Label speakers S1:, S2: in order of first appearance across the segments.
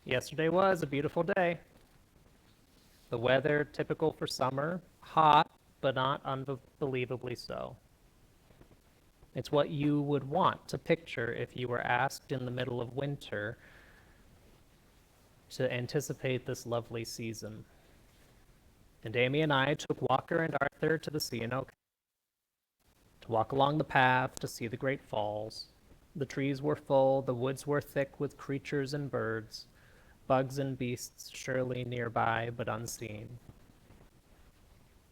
S1: Yesterday was a beautiful day. The weather typical for summer, hot, but not unbelievably so. It's what you would want to picture if you were asked in the middle of winter to anticipate this lovely season. And Amy and I took Walker and Arthur to the C&O to walk along the path to see the Great Falls. The trees were full, the woods were thick with creatures and birds, bugs and beasts surely nearby but unseen.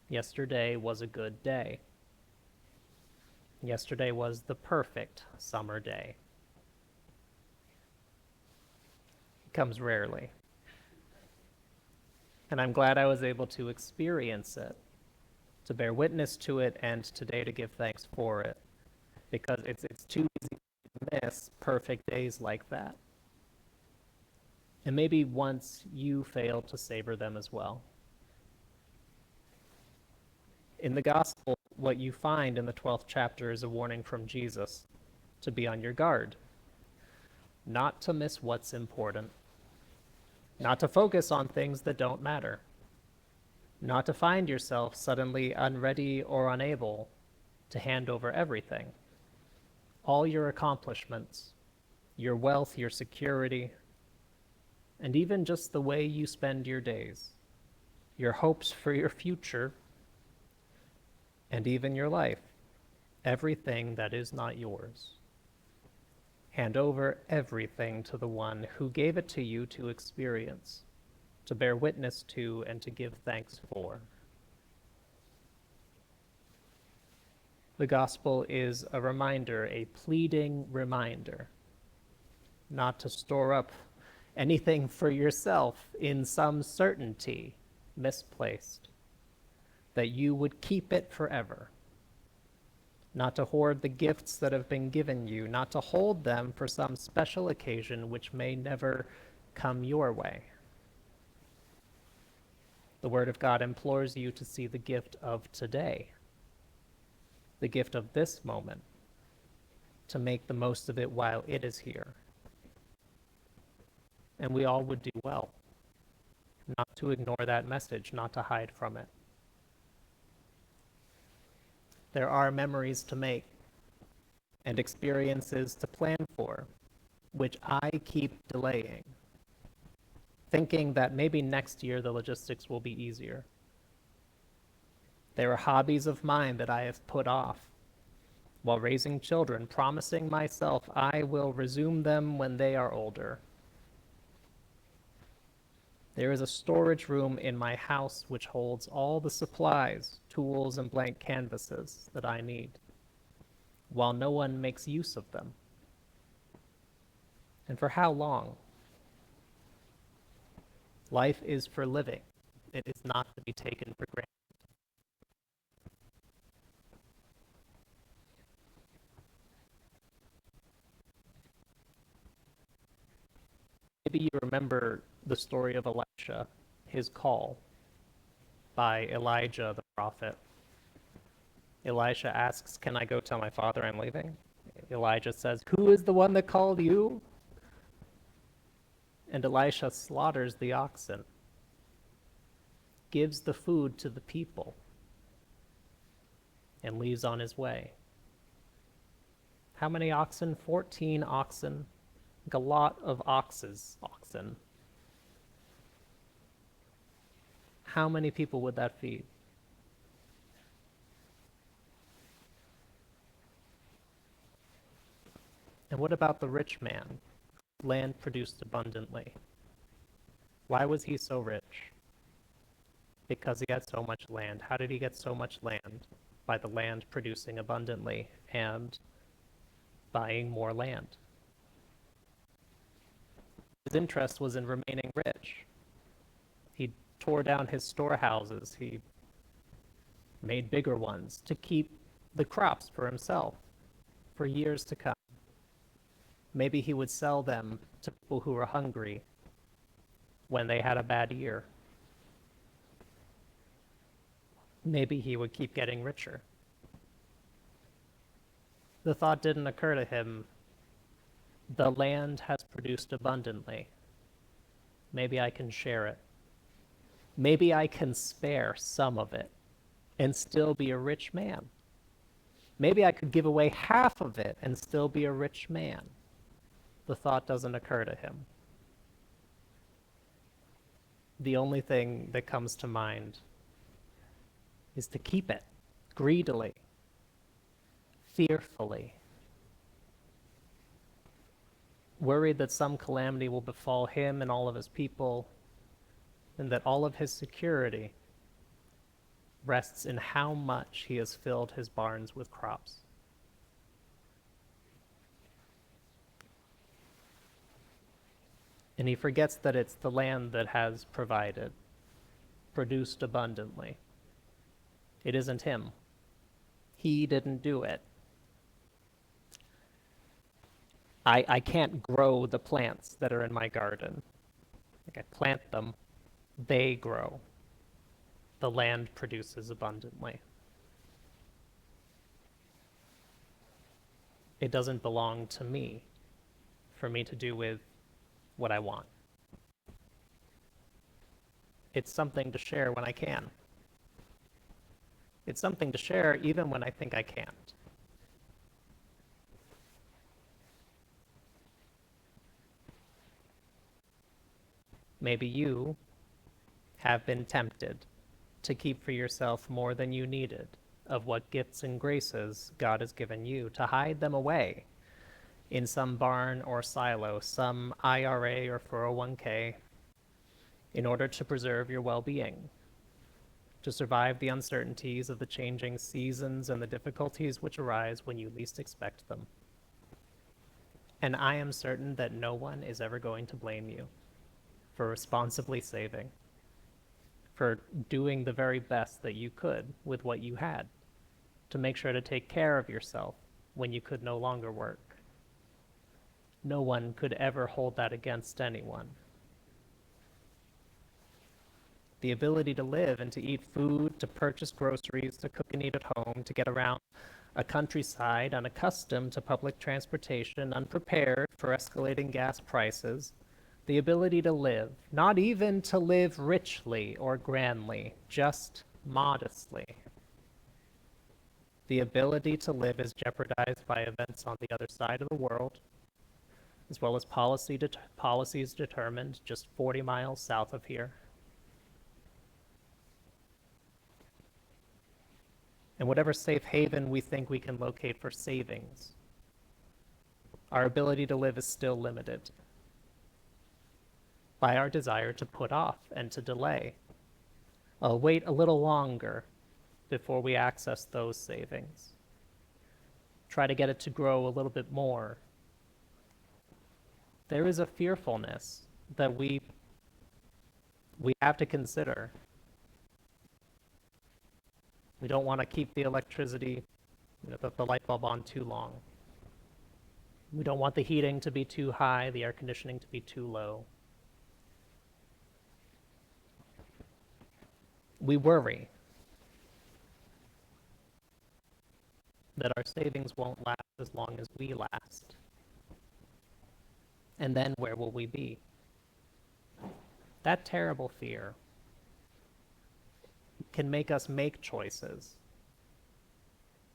S1: Yesterday was a good day. Yesterday was the perfect summer day. It comes rarely. And I'm glad I was able to experience it, to bear witness to it, and today to give thanks for it, because it's too easy to miss perfect days like that. And maybe once you fail to savor them as well. In the gospel, what you find in the 12th chapter is a warning from Jesus to be on your guard, not to miss what's important, not to focus on things that don't matter, not to find yourself suddenly unready or unable to hand over everything. All your accomplishments, your wealth, your security, and even just the way you spend your days, your hopes for your future, and even your life, everything that is not yours. Hand over everything to the one who gave it to you to experience, to bear witness to, and to give thanks for. The gospel is a reminder, a pleading reminder, not to store up anything for yourself in some certainty misplaced, that you would keep it forever, not to hoard the gifts that have been given you, not to hold them for some special occasion which may never come your way. The Word of God implores you to see the gift of today, the gift of this moment, to make the most of it while it is here. And we all would do well not to ignore that message, not to hide from it. There are memories to make and experiences to plan for, which I keep delaying, thinking that maybe next year the logistics will be easier. There are hobbies of mine that I have put off while raising children, promising myself I will resume them when they are older. There is a storage room in my house which holds all the supplies, tools, and blank canvases that I need, while no one makes use of them. And for how long? Life is for living. It is not to be taken for granted. Maybe you remember the story of Elisha, his call by Elijah the prophet. Elisha asks, "Can I go tell my father I'm leaving?" Elijah says, "Who is the one that called you?" And Elisha slaughters the oxen, gives the food to the people, and leaves on his way. How many oxen? 14 oxen. Like a lot of oxen. How many people would that feed? And what about the rich man? Land produced abundantly. Why was he so rich? Because he had so much land. How did he get so much land? By the land producing abundantly and buying more land. His interest was in remaining rich. He tore down his storehouses. He made bigger ones to keep the crops for himself for years to come. Maybe he would sell them to people who were hungry when they had a bad year. Maybe he would keep getting richer. The thought didn't occur to him, the land has produced abundantly. Maybe I can share it. Maybe I can spare some of it and still be a rich man. Maybe I could give away half of it and still be a rich man. The thought doesn't occur to him. The only thing that comes to mind is to keep it greedily, fearfully, worried that some calamity will befall him and all of his people, and that all of his security rests in how much he has filled his barns with crops. And he forgets that it's the land that has provided, produced abundantly. It isn't him. He didn't do it. I can't grow the plants that are in my garden. Like I plant them, they grow. The land produces abundantly. It doesn't belong to me for me to do with what I want. It's something to share when I can. It's something to share even when I think I can't. Maybe you have been tempted to keep for yourself more than you needed of what gifts and graces God has given you, to hide them away in some barn or silo, some IRA or 401k, in order to preserve your well-being, to survive the uncertainties of the changing seasons and the difficulties which arise when you least expect them. And I am certain that no one is ever going to blame you for responsibly saving, for doing the very best that you could with what you had, to make sure to take care of yourself when you could no longer work. No one could ever hold that against anyone. The ability to live and to eat food, to purchase groceries, to cook and eat at home, to get around a countryside unaccustomed to public transportation, unprepared for escalating gas prices, the ability to live, not even to live richly or grandly, just modestly. The ability to live is jeopardized by events on the other side of the world, as well as policies determined just 40 miles south of here. And whatever safe haven we think we can locate for savings, our ability to live is still limited by our desire to put off and to delay. I'll wait a little longer before we access those savings. Try to get it to grow a little bit more. There is a fearfulness that we have to consider. We don't want to keep the electricity, the light bulb on too long. We don't want the heating to be too high, the air conditioning to be too low. We worry that our savings won't last as long as we last. And then where will we be? That terrible fear can make us make choices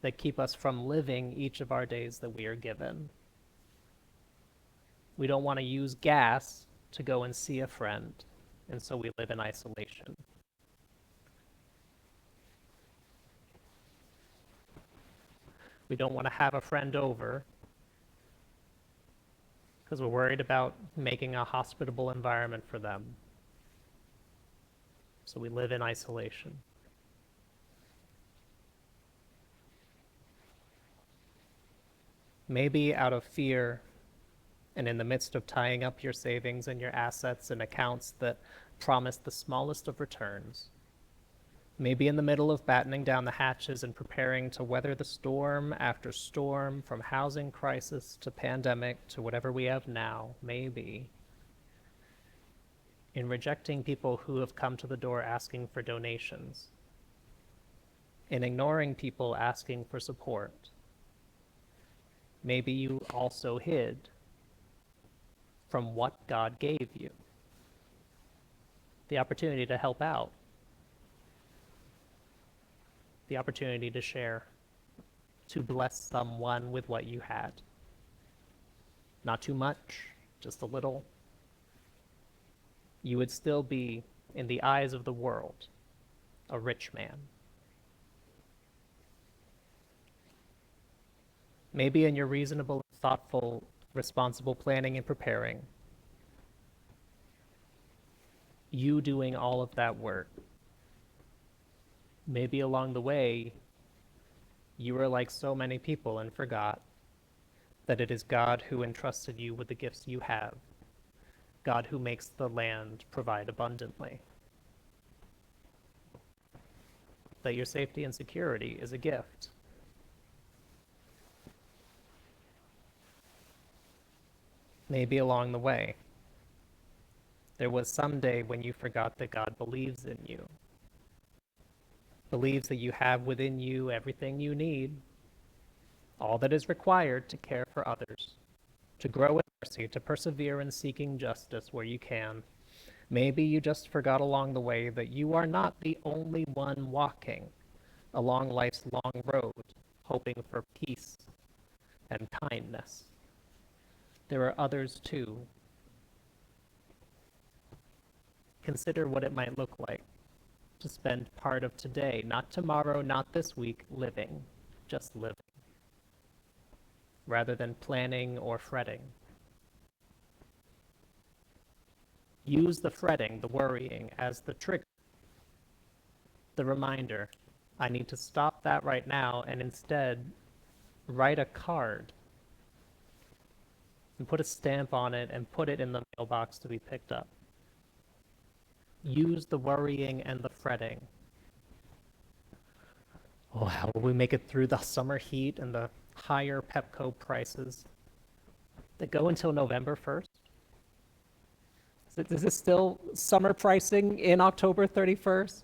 S1: that keep us from living each of our days that we are given. We don't want to use gas to go and see a friend, and so we live in isolation. We don't want to have a friend over because we're worried about making a hospitable environment for them. So we live in isolation. Maybe out of fear and in the midst of tying up your savings and your assets in accounts that promise the smallest of returns, maybe in the middle of battening down the hatches and preparing to weather the storm after storm, from housing crisis to pandemic to whatever we have now, maybe in rejecting people who have come to the door asking for donations, in ignoring people asking for support, maybe you also hid from what God gave you. the opportunity to help out, the opportunity to share, to bless someone with what you had. Not too much, just a little. You would still be, in the eyes of the world, a rich man. Maybe in your reasonable, thoughtful, responsible planning and preparing, you doing all of that work, maybe along the way, you were like so many people and forgot that it is God who entrusted you with the gifts you have, God who makes the land provide abundantly, that your safety and security is a gift. Maybe along the way, there was some day when you forgot that God believes in you, believes that you have within you everything you need, all that is required to care for others, to grow in mercy, to persevere in seeking justice where you can. Maybe you just forgot along the way that you are not the only one walking along life's long road, hoping for peace and kindness. There are others too. Consider what it might look like to spend part of today, not tomorrow, not this week, living, just living, rather than planning or fretting. Use the fretting, the worrying, as the trigger, the reminder. I need to stop that right now and instead write a card and put a stamp on it and put it in the mailbox to be picked up. Use the worrying and the fretting. Oh, how will we make it through the summer heat and the higher Pepco prices that go until November 1st? Is this still summer pricing in October 31st?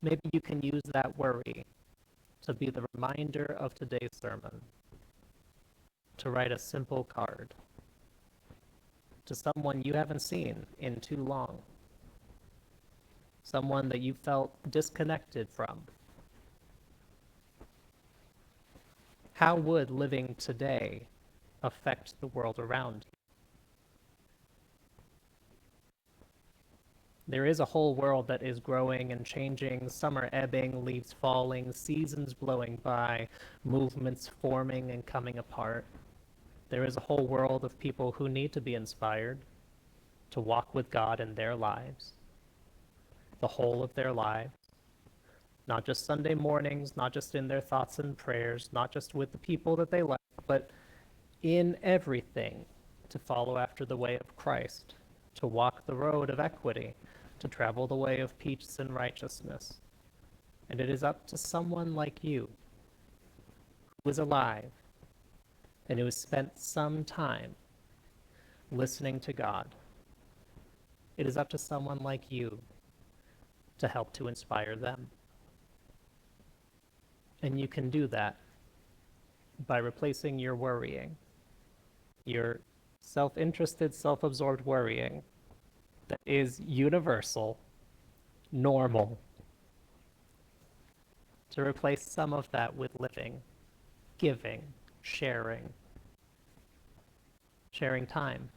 S1: Maybe you can use that worry to be the reminder of today's sermon, to write a simple card to someone you haven't seen in too long, someone that you felt disconnected from. How would living today affect the world around you? There is a whole world that is growing and changing, summer ebbing, leaves falling, seasons blowing by, movements forming and coming apart. There is a whole world of people who need to be inspired to walk with God in their lives, the whole of their lives, not just Sunday mornings, not just in their thoughts and prayers, not just with the people that they like, but in everything, to follow after the way of Christ, to walk the road of equity, to travel the way of peace and righteousness. And it is up to someone like you, who is alive, and who has spent some time listening to God. It is up to someone like you to help to inspire them. And you can do that by replacing your worrying, your self-interested, self-absorbed worrying that is universal, normal, to replace some of that with living, giving, sharing time,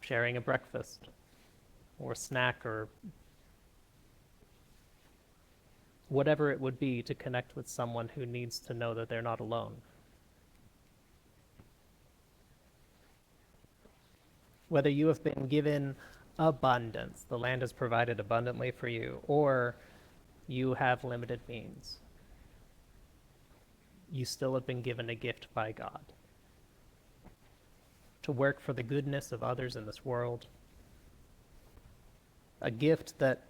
S1: sharing a breakfast or a snack or whatever it would be to connect with someone who needs to know that they're not alone. Whether you have been given abundance, the land has provided abundantly for you, or you have limited means, you still have been given a gift by God to work for the goodness of others in this world. A gift that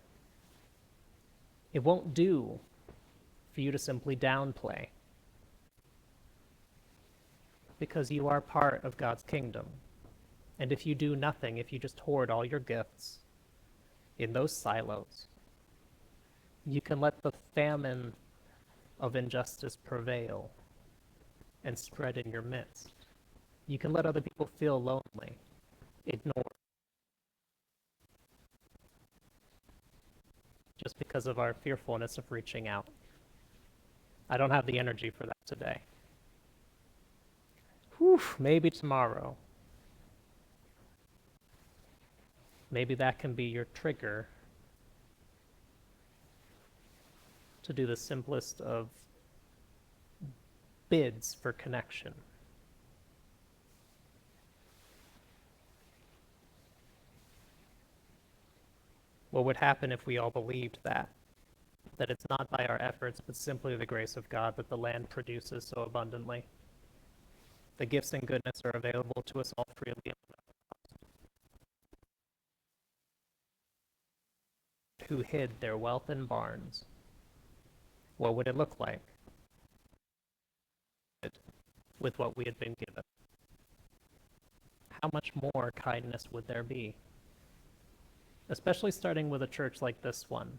S1: it won't do for you to simply downplay, because you are part of God's kingdom. And if you do nothing, if you just hoard all your gifts in those silos, you can let the famine of injustice prevail and spread in your midst. You can let other people feel lonely, ignored, because of our fearfulness of reaching out. I don't have the energy for that today. Whew, maybe tomorrow. Maybe that can be your trigger to do the simplest of bids for connection. What would happen if we all believed that? That it's not by our efforts, but simply the grace of God that the land produces so abundantly. The gifts and goodness are available to us all freely. Who hid their wealth in barns? What would it look like with what we had been given? How much more kindness would there be? Especially starting with a church like this one.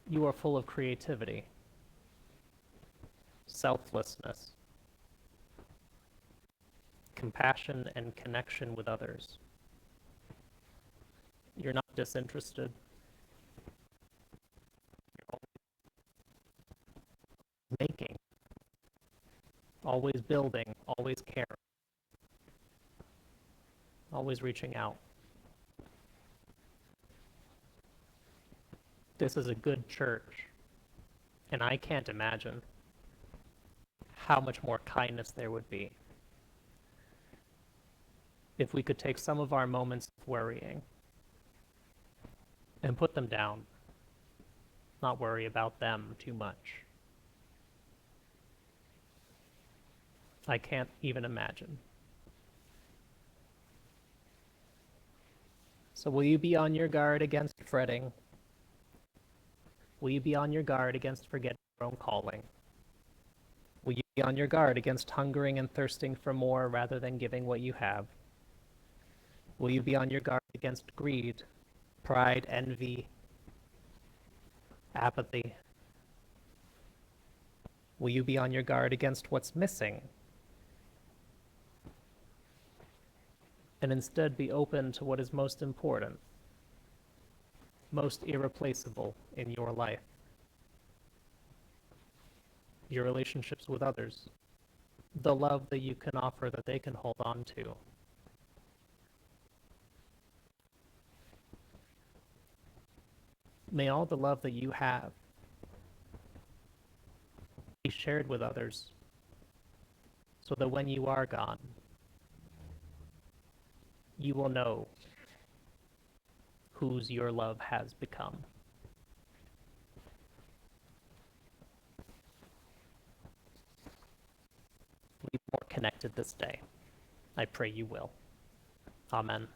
S1: You are full of creativity, selflessness, compassion, and connection with others. You're not disinterested. You're always making, always building, always caring, always reaching out. This is a good church, and I can't imagine how much more kindness there would be if we could take some of our moments of worrying and put them down, not worry about them too much. I can't even imagine. So will you be on your guard against fretting? Will you be on your guard against forgetting your own calling? Will you be on your guard against hungering and thirsting for more rather than giving what you have? Will you be on your guard against greed, pride, envy, apathy? Will you be on your guard against what's missing? And instead be open to what is most important, most irreplaceable in your life? Your relationships with others, the love that you can offer that they can hold on to. May all the love that you have be shared with others so that when you are gone, you will know whose your love has become. Be more connected this day. I pray you will. Amen.